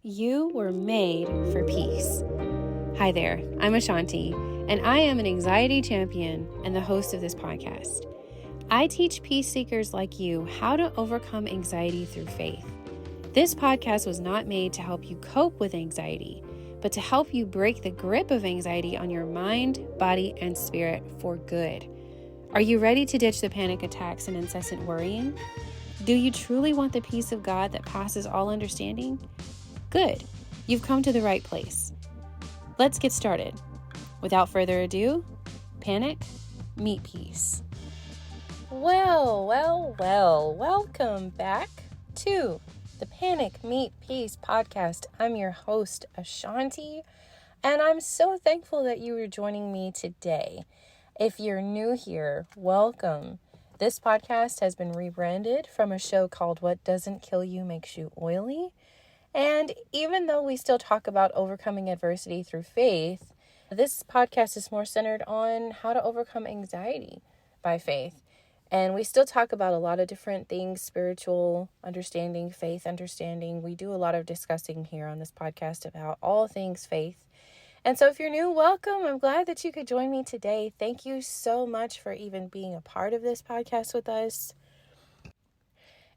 You were made for peace. Hi there, I'm Ashanti, and I am an anxiety champion and the host of this podcast. I teach peace seekers like you how to overcome anxiety through faith. This podcast was not made to help you cope with anxiety, but to help you break the grip of anxiety on your mind, body, and spirit for good. Are you ready to ditch the panic attacks and incessant worrying? Do you truly want the peace of God that passes all understanding? Good. You've come to the right place. Let's get started. Without further ado, panic, meet peace. Well, welcome back to the Panic, Meet Peace podcast. I'm your host, Ashanti, and I'm so thankful that you are joining me today. If you're new here, welcome. This podcast has been rebranded from a show called What Doesn't Kill You Makes You Oily. And even though we still talk about overcoming adversity through faith, this podcast is more centered on how to overcome anxiety by faith. And we still talk about a lot of different things, spiritual understanding, faith understanding. We do a lot of discussing here on this podcast about all things faith. And so if you're new, welcome. I'm glad that you could join me today. Thank you so much for even being a part of this podcast with us.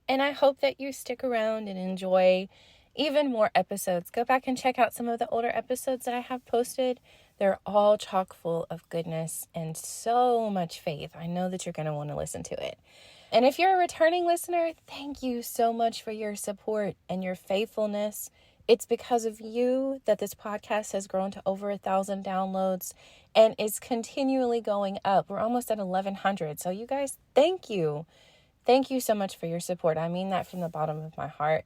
And I hope that you stick around and enjoy even more episodes. Go back and check out some of the older episodes that I have posted. They're all chock full of goodness and so much faith. I know that you're going to want to listen to it. And if you're a returning listener, thank you so much for your support and your faithfulness. It's because of you that this podcast has grown to over 1,000 downloads and is continually going up. We're almost at 1,100. So you guys, thank you. Thank you so much for your support. I mean that from the bottom of my heart.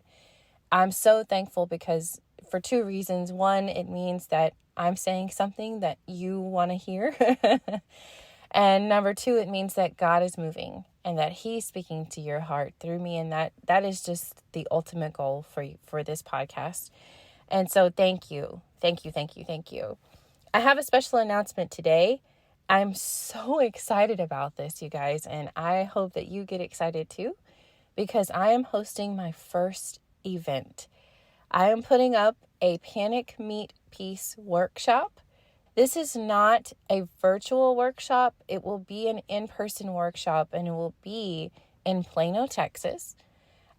I'm so thankful because for two reasons. One, it means that I'm saying something that you want to hear. And number two, it means that God is moving and that He's speaking to your heart through me. And that is just the ultimate goal for this podcast. And so thank you. Thank you. I have a special announcement today. I'm so excited about this, you guys. And I hope that you get excited too, because I am hosting my first event. I am putting up a Panic Meet Peace workshop. This is not a virtual workshop. It will be an in-person workshop, and it will be in Plano, Texas,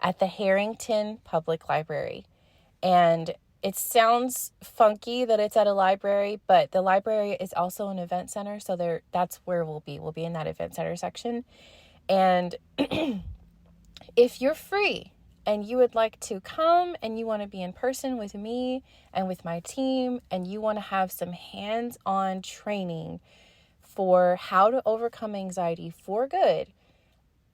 at the Harrington Public Library. And it sounds funky that it's at a library, but the library is also an event center, so that's where we'll be. We'll be in that event center section. And if you're free and you would like to come and you want to be in person with me and with my team, and you want to have some hands-on training for how to overcome anxiety for good,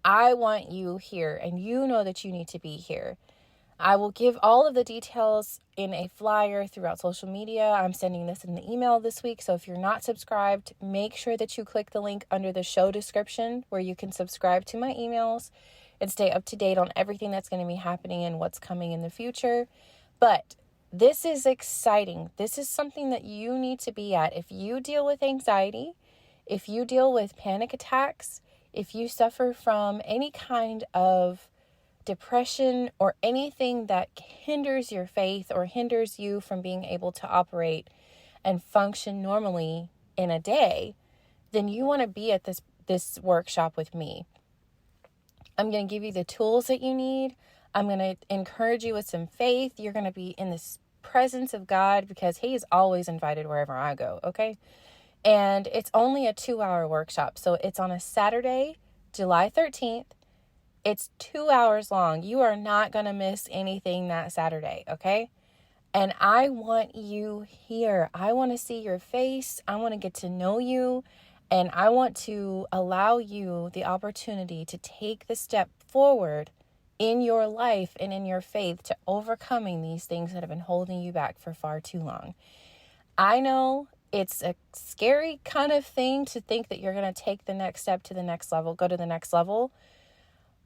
I want you here, and you know that you need to be here. I will give all of the details in a flyer throughout social media. I'm sending this in the email this week. So if you're not subscribed, make sure that you click the link under the show description where you can subscribe to my emails and stay up to date on everything that's going to be happening and what's coming in the future. But this is exciting. This is something that you need to be at. If you deal with anxiety, if you deal with panic attacks, if you suffer from any kind of depression or anything that hinders your faith or hinders you from being able to operate and function normally in a day, then you want to be at this workshop with me. I'm going to give you the tools that you need. I'm going to encourage you with some faith. You're going to be in this presence of God because He is always invited wherever I go, okay? And it's only a 2-hour workshop. So it's on a Saturday, July 13th. It's 2 hours long. You are not going to miss anything that Saturday, okay? And I want you here. I want to see your face. I want to get to know you. And I want to allow you the opportunity to take the step forward in your life and in your faith to overcoming these things that have been holding you back for far too long. I know it's a scary kind of thing to think that you're going to take the next step to the next level, go to the next level.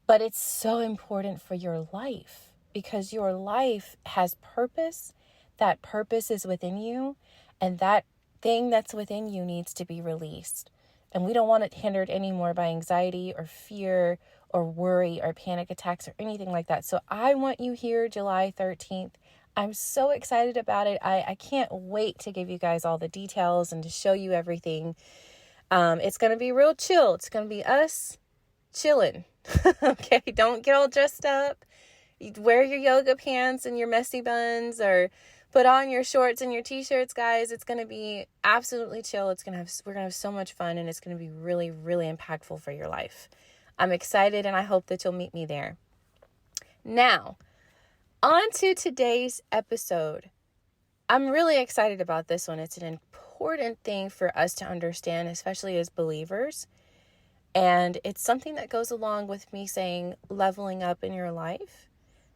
But it's so important for your life because your life has purpose. That purpose is within you, and that thing that's within you needs to be released. And we don't want it hindered anymore by anxiety or fear or worry or panic attacks or anything like that. So I want you here July 13th. I'm so excited about it. I can't wait to give you guys all the details and to show you everything. It's going to be real chill. It's going to be us chilling. Okay, don't get all dressed up. You wear your yoga pants and your messy buns, or put on your shorts and your t-shirts, guys. It's going to be absolutely chill. We're going to have so much fun, and it's going to be really, really impactful for your life. I'm excited, and I hope that you'll meet me there. Now, on to today's episode. I'm really excited about this one. It's an important thing for us to understand, especially as believers. And it's something that goes along with me saying leveling up in your life.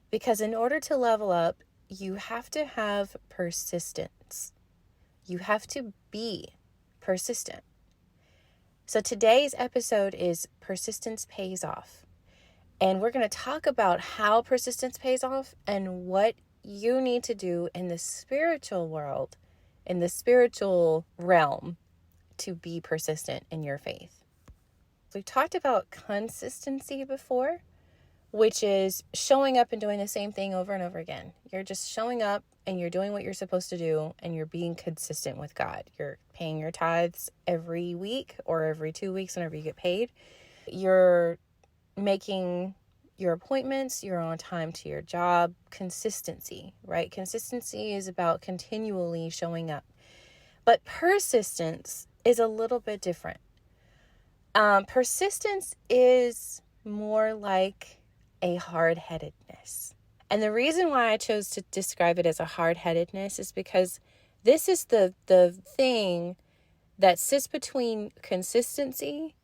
Because in order to level up, you have to have persistence. You have to be persistent. So today's episode is Persistence Pays Off. And we're going to talk about how persistence pays off and what you need to do in the spiritual world, in the spiritual realm, to be persistent in your faith. We've talked about consistency before, which is showing up and doing the same thing over and over again. You're just showing up and you're doing what you're supposed to do, and you're being consistent with God. You're paying your tithes every week or every 2 weeks whenever you get paid. You're making your appointments. You're on time to your job. Consistency, right? Consistency is about continually showing up. But persistence is a little bit different. Persistence is more like a hard-headedness. And the reason why I chose to describe it as a hard-headedness is because this is the thing that sits between consistency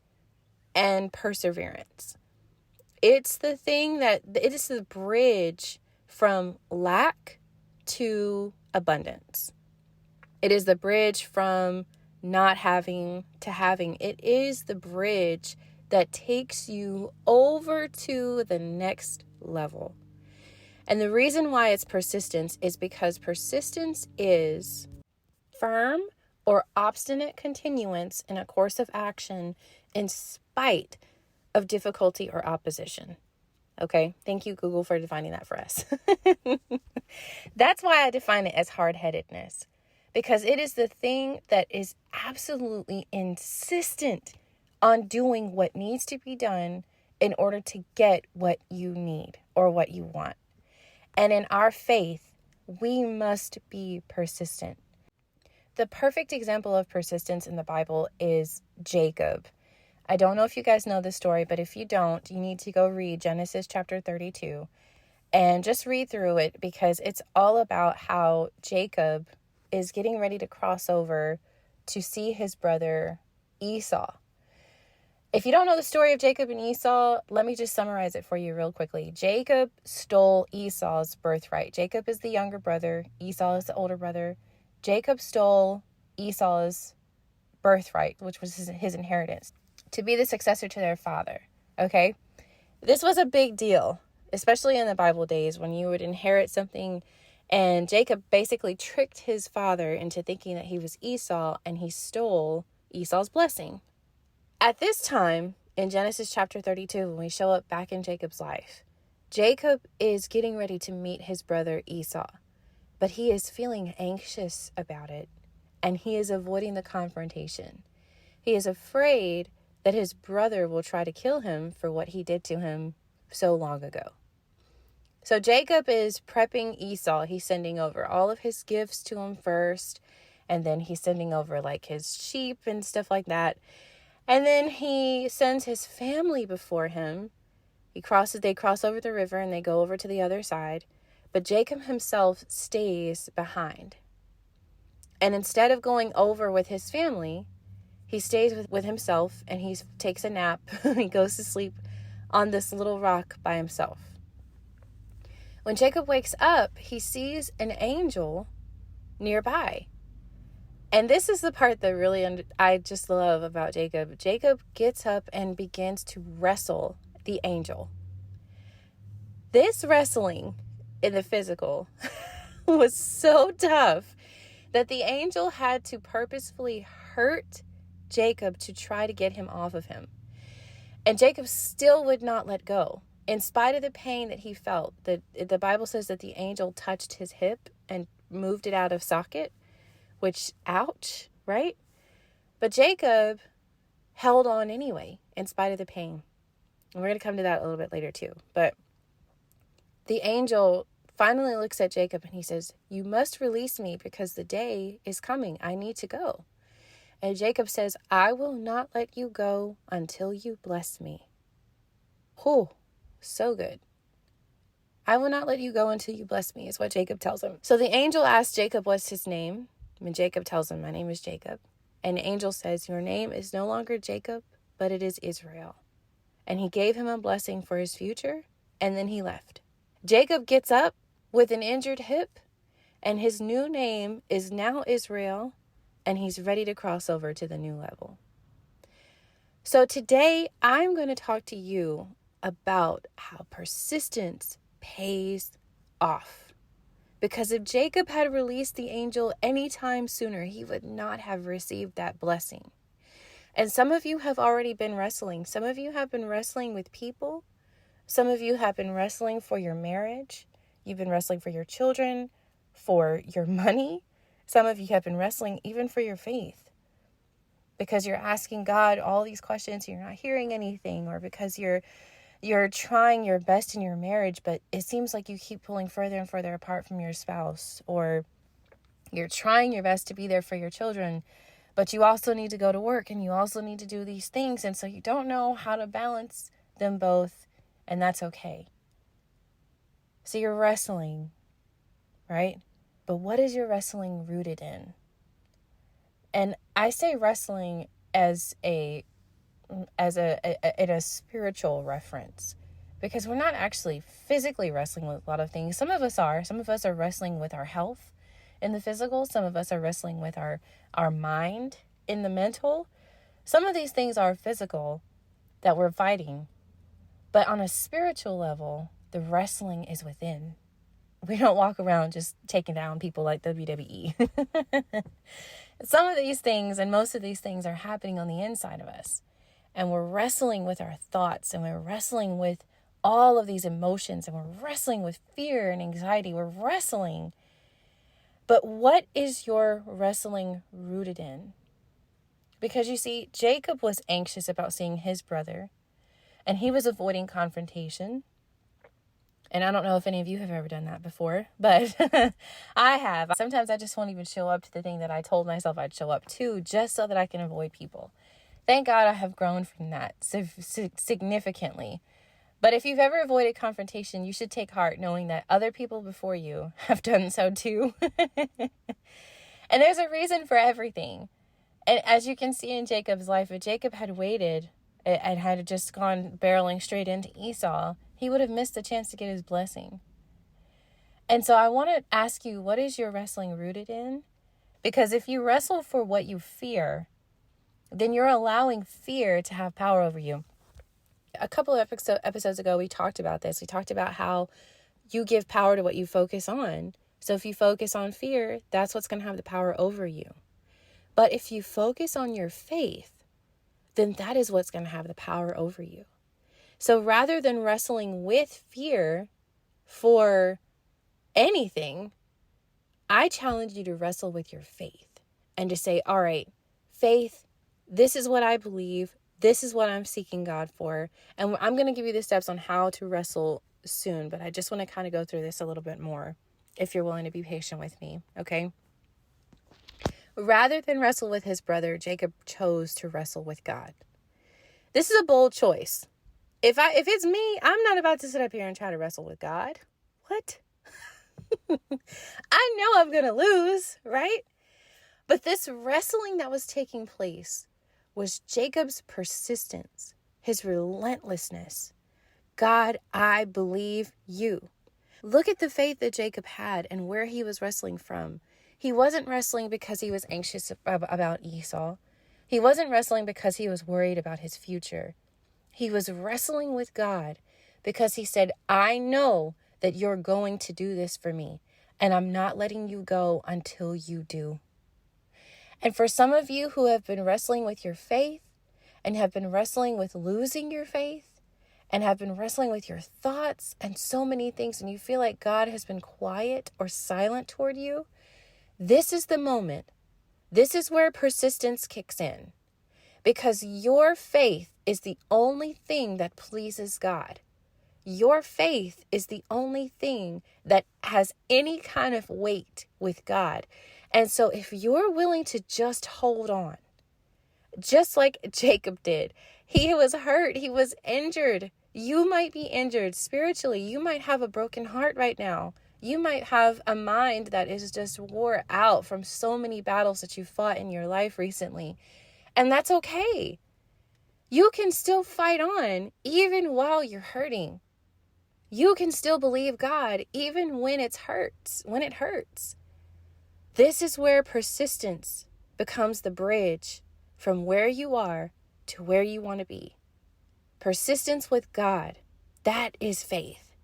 and perseverance. It's the thing that, it is the bridge from lack to abundance. It is the bridge from not having to having. It is the bridge that takes you over to the next level. And the reason why it's persistence is because persistence is firm or obstinate continuance in a course of action in spite of difficulty or opposition. Okay, thank you, Google, for defining that for us. That's why I define it as hard-headedness, because it is the thing that is absolutely insistent on doing what needs to be done in order to get what you need or what you want. And in our faith, we must be persistent. The perfect example of persistence in the Bible is Jacob. I don't know if you guys know this story, but if you don't, you need to go read Genesis chapter 32 and just read through it, because it's all about how Jacob is getting ready to cross over to see his brother Esau. If you don't know the story of Jacob and Esau, let me just summarize it for you real quickly. Jacob stole Esau's birthright. Jacob is the younger brother. Esau is the older brother. Jacob stole Esau's birthright, which was his inheritance, to be the successor to their father. Okay? This was a big deal, especially in the Bible days when you would inherit something. And Jacob basically tricked his father into thinking that he was Esau, and he stole Esau's blessing. At this time, in Genesis chapter 32, when we show up back in Jacob's life, Jacob is getting ready to meet his brother Esau, but he is feeling anxious about it, and he is avoiding the confrontation. He is afraid that his brother will try to kill him for what he did to him so long ago. So Jacob is prepping Esau. He's sending over all of his gifts to him first, and then he's sending over like his sheep and stuff like that. And then he sends his family before him. They cross over the river and they go over to the other side. But Jacob himself stays behind. And instead of going over with his family, he stays with himself, and he takes a nap. He goes to sleep on this little rock by himself. When Jacob wakes up, he sees an angel nearby. And this is the part that really I just love about Jacob. Jacob gets up and begins to wrestle the angel. This wrestling in the physical was so tough that the angel had to purposefully hurt Jacob to try to get him off of him. And Jacob still would not let go. in spite of the pain that he felt, the Bible says that the angel touched his hip and moved it out of socket, which, ouch, right? But Jacob held on anyway, in spite of the pain. And we're going to come to that a little bit later too. But the angel finally looks at Jacob and he says, you must release me because the day is coming. I need to go. And Jacob says, I will not let you go until you bless me. Oh, so good. I will not let you go until you bless me, is what Jacob tells him. So the angel asks Jacob what's his name. And Jacob tells him, my name is Jacob. And the angel says, your name is no longer Jacob, but it is Israel. And he gave him a blessing for his future, and then he left. Jacob gets up with an injured hip, and his new name is now Israel, and he's ready to cross over to the new level. So today, I'm going to talk to you about how persistence pays off. Because if Jacob had released the angel any time sooner, he would not have received that blessing. And some of you have already been wrestling. Some of you have been wrestling with people. Some of you have been wrestling for your marriage. You've been wrestling for your children, for your money. Some of you have been wrestling even for your faith. Because you're asking God all these questions and you're not hearing anything, or because you're trying your best in your marriage, but it seems like you keep pulling further and further apart from your spouse, or you're trying your best to be there for your children, but you also need to go to work and you also need to do these things. And so you don't know how to balance them both, and that's okay. So you're wrestling, right? But what is your wrestling rooted in? And I say wrestling as a spiritual reference, because we're not actually physically wrestling with a lot of things. Some of us are wrestling with our health in the physical. Some of us are wrestling with our mind in the mental. Some of these things are physical that we're fighting, but on a spiritual level, the wrestling is within. We don't walk around just taking down people like WWE. Some of these things and most of these things are happening on the inside of us. And we're wrestling with our thoughts, and we're wrestling with all of these emotions, and we're wrestling with fear and anxiety. We're wrestling. But what is your wrestling rooted in? Because you see, Jacob was anxious about seeing his brother, and he was avoiding confrontation. And I don't know if any of you have ever done that before, but I have. Sometimes I just won't even show up to the thing that I told myself I'd show up to, just so that I can avoid people. Thank God I have grown from that significantly. But if you've ever avoided confrontation, you should take heart knowing that other people before you have done so too. And there's a reason for everything. And as you can see in Jacob's life, if Jacob had waited and had just gone barreling straight into Esau, he would have missed the chance to get his blessing. And so I want to ask you, what is your wrestling rooted in? Because if you wrestle for what you fear, then you're allowing fear to have power over you. A couple of episodes ago, we talked about this. We talked about how you give power to what you focus on. So if you focus on fear, that's what's going to have the power over you. But if you focus on your faith, then that is what's going to have the power over you. So rather than wrestling with fear for anything, I challenge you to wrestle with your faith and to say, all right, faith, this is what I believe. This is what I'm seeking God for. And I'm going to give you the steps on how to wrestle soon, but I just want to kind of go through this a little bit more if you're willing to be patient with me, okay? Rather than wrestle with his brother, Jacob chose to wrestle with God. This is a bold choice. If it's me, I'm not about to sit up here and try to wrestle with God. What? I know I'm going to lose, right? But this wrestling that was taking place was Jacob's persistence, his relentlessness. God, I believe you. Look at the faith that Jacob had and where he was wrestling from. He wasn't wrestling because he was anxious about Esau. He wasn't wrestling because he was worried about his future. He was wrestling with God because he said, I know that you're going to do this for me, and I'm not letting you go until you do. And for some of you who have been wrestling with your faith and have been wrestling with losing your faith and have been wrestling with your thoughts and so many things, and you feel like God has been quiet or silent toward you, this is the moment. This is where persistence kicks in, because your faith is the only thing that pleases God. Your faith is the only thing that has any kind of weight with God. And so if you're willing to just hold on, just like Jacob did, he was hurt, he was injured. You might be injured spiritually. You might have a broken heart right now. You might have a mind that is just wore out from so many battles that you fought in your life recently. And that's okay. You can still fight on even while you're hurting. You can still believe God even when it hurts. This is where persistence becomes the bridge from where you are to where you want to be. Persistence with God, that is faith.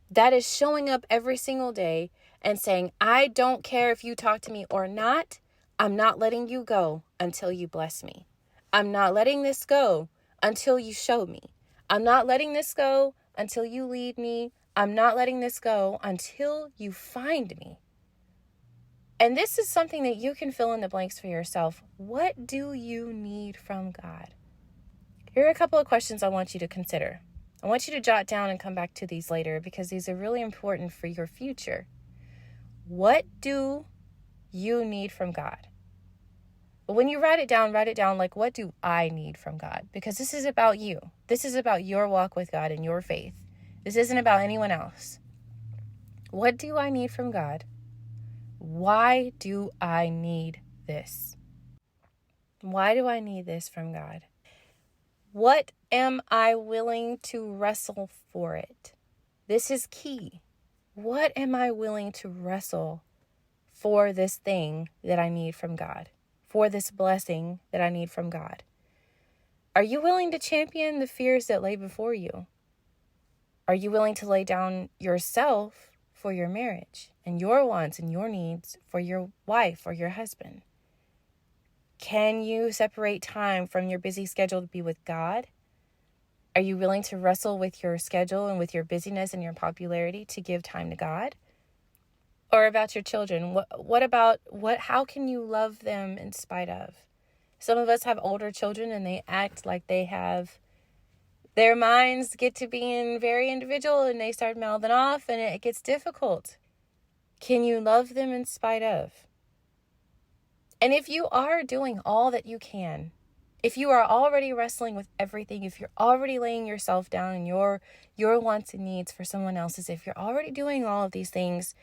That is showing up every single day and saying, I don't care if you talk to me or not. I'm not letting you go until you bless me. I'm not letting this go until you show me. I'm not letting this go until you lead me. I'm not letting this go until you find me. And this is something that you can fill in the blanks for yourself. What do you need from God? Here are a couple of questions I want you to consider. I want you to jot down and come back to these later because these are really important for your future. What do you need from God? But when you write it down like, what do I need from God? Because this is about you. This is about your walk with God and your faith. This isn't about anyone else. What do I need from God? Why do I need this? Why do I need this from God? What am I willing to wrestle for it? This is key. What am I willing to wrestle for this thing that I need from God? For this blessing that I need from God? Are you willing to champion the fears that lay before you? Are you willing to lay down yourself for your marriage and your wants and your needs for your wife or your husband? Can you separate time from your busy schedule to be with God? Are you willing to wrestle with your schedule and with your busyness and your popularity to give time to God? Or about your children? How can you love them in spite of? Some of us have older children and they act like they have, their minds get to being very individual and they start mouthing off and it gets difficult. Can you love them in spite of? And if you are doing all that you can, if you are already wrestling with everything, if you're already laying yourself down and your wants and needs for someone else's, if you're already doing all of these things,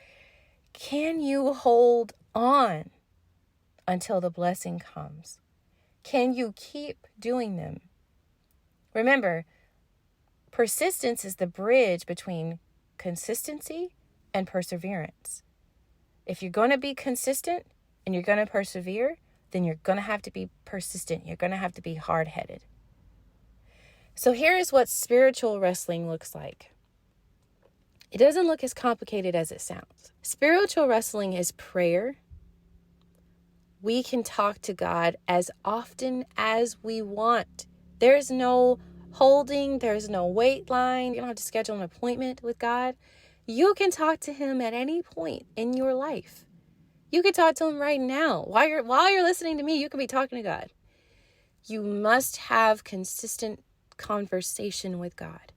can you hold on until the blessing comes? Can you keep doing them? Remember, persistence is the bridge between consistency and perseverance. If you're going to be consistent and you're going to persevere, then you're going to have to be persistent. You're going to have to be hard-headed. So here's what spiritual wrestling looks like. It doesn't look as complicated as it sounds. Spiritual wrestling is prayer. We can talk to God as often as we want. There's no holding. There's no wait line. You don't have to schedule an appointment with God. You can talk to him at any point in your life. You can talk to him right now. While you're listening to me, you can be talking to God. You must have consistent conversation with God.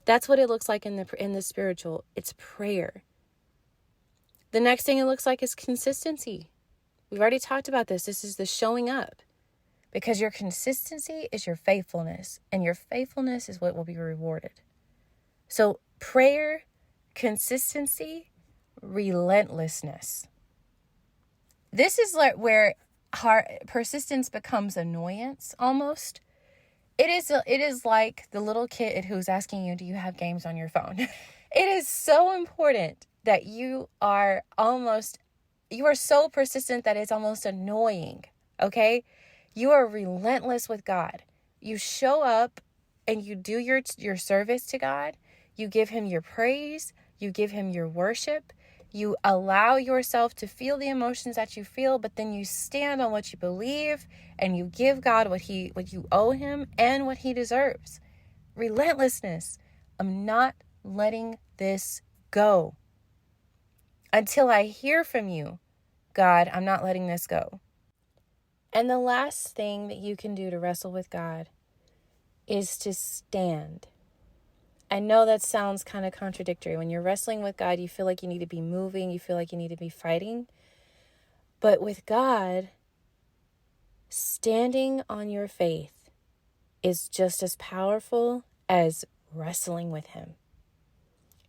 That's what it looks like in the spiritual. It's prayer. The next thing it looks like is consistency. We've already talked about this. This is the showing up. Because your consistency is your faithfulness. And your faithfulness is what will be rewarded. So prayer, consistency, relentlessness. This is like where persistence becomes annoyance almost. It is like the little kid who's asking you, do you have games on your phone? It is so important that you are so persistent that it's almost annoying, okay? You are relentless with God. You show up and you do your service to God. You give him your praise. You give him your worship. You allow yourself to feel the emotions that you feel, but then you stand on what you believe and you give God what you owe him and what he deserves. Relentlessness. I'm not letting this go. Until I hear from you, God, I'm not letting this go. And the last thing that you can do to wrestle with God is to stand. I know that sounds kind of contradictory. When you're wrestling with God, you feel like you need to be moving. You feel like you need to be fighting. But with God, standing on your faith is just as powerful as wrestling with Him.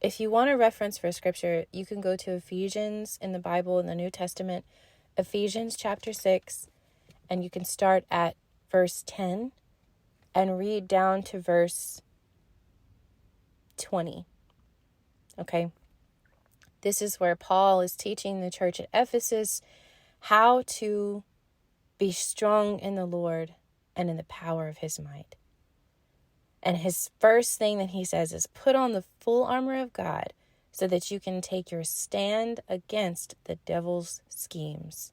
If you want a reference for scripture, you can go to Ephesians in the Bible in the New Testament, Ephesians chapter 6, and you can start at verse 10 and read down to verse 20. Okay? This is where Paul is teaching the church at Ephesus how to be strong in the Lord and in the power of His might. And his first thing that he says is put on the full armor of God so that you can take your stand against the devil's schemes.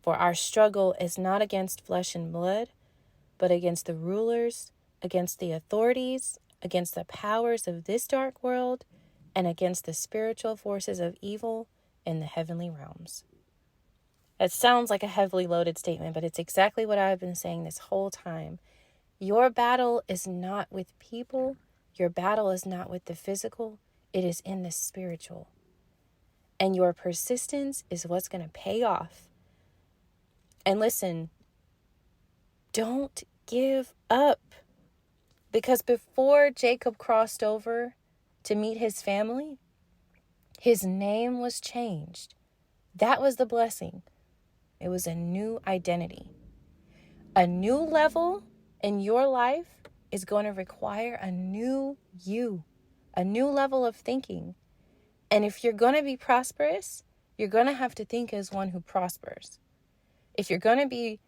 For our struggle is not against flesh and blood, but against the rulers, against the authorities, against the powers of this dark world, and against the spiritual forces of evil in the heavenly realms. It sounds like a heavily loaded statement, but it's exactly what I've been saying this whole time. Your battle is not with people. Your battle is not with the physical. It is in the spiritual. And your persistence is what's going to pay off. And listen, don't give up. Because before Jacob crossed over to meet his family, his name was changed. That was the blessing. It was a new identity. A new level in your life is going to require a new you, a new level of thinking. And if you're going to be prosperous, you're going to have to think as one who prospers. If you're going to be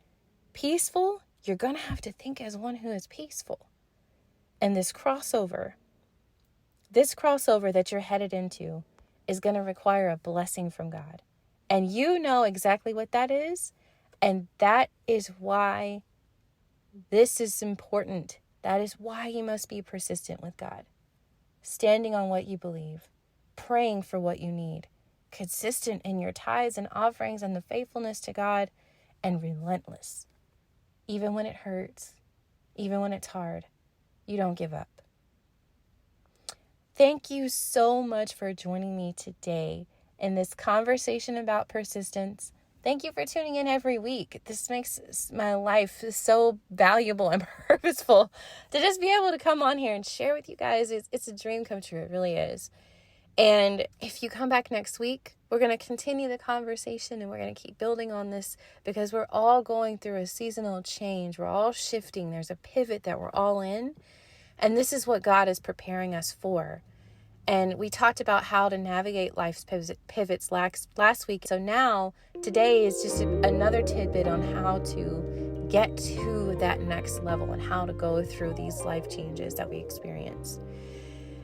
peaceful, you're going to have to think as one who is peaceful. And this crossover that you're headed into is going to require a blessing from God. And you know exactly what that is. And that is why this is important. That is why you must be persistent with God. Standing on what you believe. Praying for what you need. Consistent in your tithes and offerings and the faithfulness to God. And relentless. Even when it hurts. Even when it's hard. You don't give up. Thank you so much for joining me today in this conversation about persistence. Thank you for tuning in every week. This makes my life so valuable and purposeful to just be able to come on here and share with you guys. It's a dream come true. It really is. And if you come back next week, we're going to continue the conversation and we're going to keep building on this because we're all going through a seasonal change. We're all shifting. There's a pivot that we're all in. And this is what God is preparing us for. And we talked about how to navigate life's pivots last week. So now, today is just another tidbit on how to get to that next level and how to go through these life changes that we experience.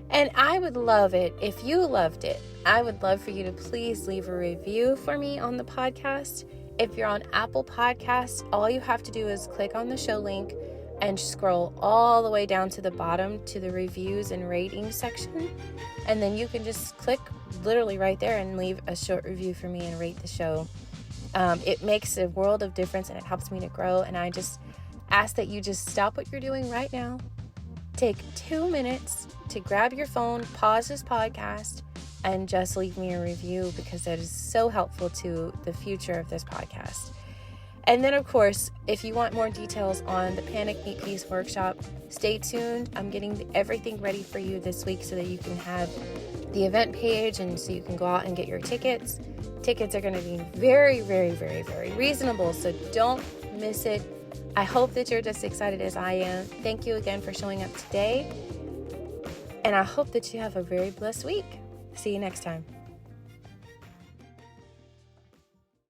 And I would love it if you loved it. I would love for you to please leave a review for me on the podcast. If you're on Apple Podcasts, all you have to do is click on the show link and scroll all the way down to the bottom to the reviews and ratings section. And then you can just click literally right there and leave a short review for me and rate the show. It makes a world of difference and it helps me to grow. And I just ask that you just stop what you're doing right now. Take 2 minutes to grab your phone, pause this podcast, and just leave me a review because that is so helpful to the future of this podcast. And then, of course, if you want more details on the Panic Meet Peace workshop, stay tuned. I'm getting everything ready for you this week so that you can have the event page and so you can go out and get your tickets. Tickets are going to be very, very, very, very reasonable, so don't miss it. I hope that you're just excited as I am. Thank you again for showing up today. And I hope that you have a very blessed week. See you next time.